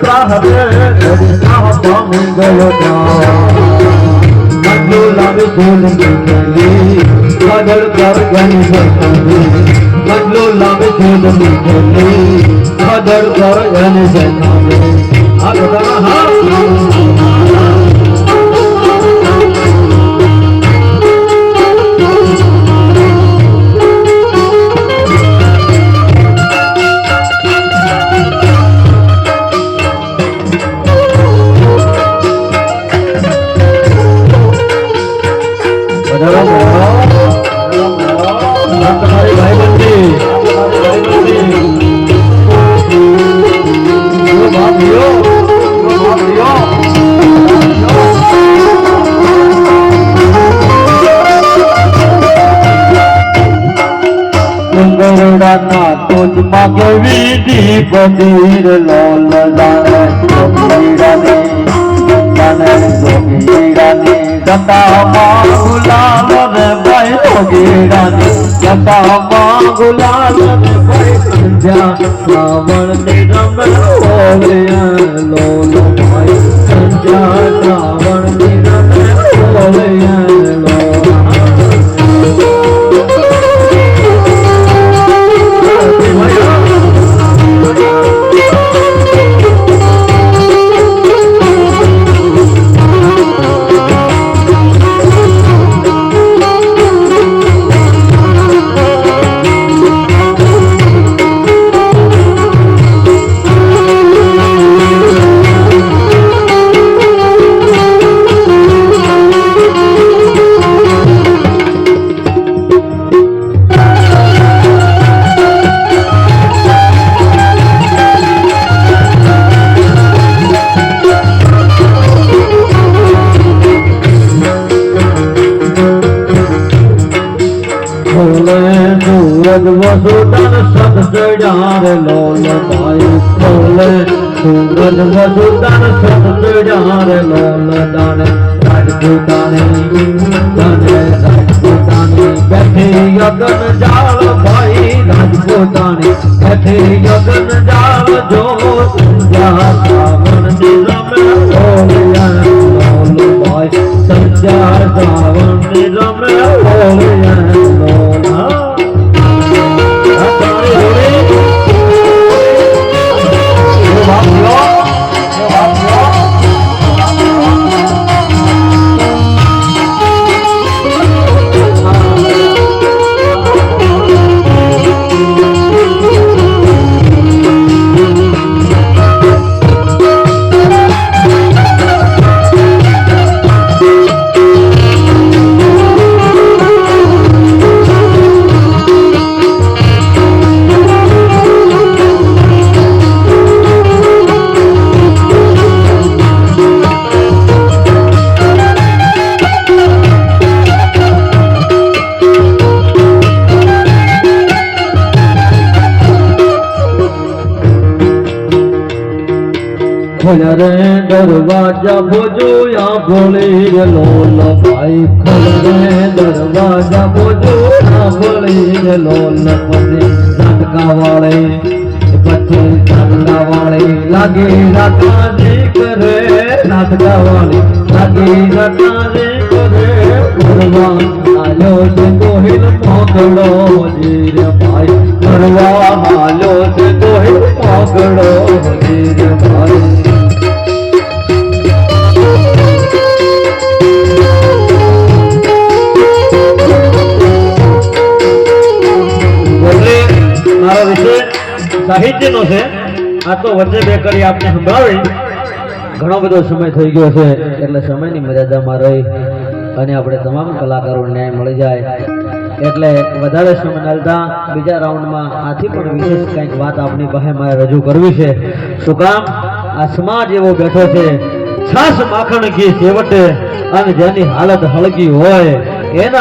પ્રહરે પામી ગયો મંજુ લાવી ઢોલ નીકળી કદર કર ગઈ મંજુ લાવી ઢોલ નીકળી કદર કર ગઈ આ બધા હા તમારી ભાઈબંધી ગરુડા તુજ મગવી દીપ ધીર લોલ જોગીરાની જટામાં ગુલાલ ને ભાઈ જોગીરાની જટામાં ગુલાલ ને ભાઈ સંધ્યા શ્રાવણ ની રમે લોલ ભાઈ સંધ્યા શ્રાવણ ની રમે વસુધન સદ ચડાર લોલ ભાઈ ખોલે સૂરજ વસુધન સદ ચડાર લોલ દાને રાજપૂતાની બેઠી યગન જાળ ભાઈ રાજપૂતાની બેઠી યગન જાળ જો સંધ્યા શ્રાવણ ની રમે લોલ ભાઈ સંધ્યા શ્રાવણ ની રમે લોલ खोल रे दरवाजा बोजोया बोले रे लोल भाई खोल रे दरवाजा बोजोया बोले रे लोल पति नाटका वाले लागे राता जी करे नाटका वाले लागे राता जी करे करवा आलो से कोहिल मोगड़ो जी रे भाई करवा आलो से कोहिल मोगड़ो जी रे भाई साहित्य नो से आ तो वच्चे बे करी आपने संभाळी घणो बधो समय थई गयो छे એટલે સમયની મર્યાદામાં રહી અને આપણે તમામ કલાકારોને ન્યાય મળી જાય એટલે વધારે સમય નલતા બીજા રાઉન્ડમાં આથી પણ વિશેષ કંઈક વાત આપની પાસે મારે રજૂ કરવી છે શું કામ આ સમાજ એવો બેઠો છે છાસ માખણ ઘી છેવટે અને જેની હાલત હળગી હોય એના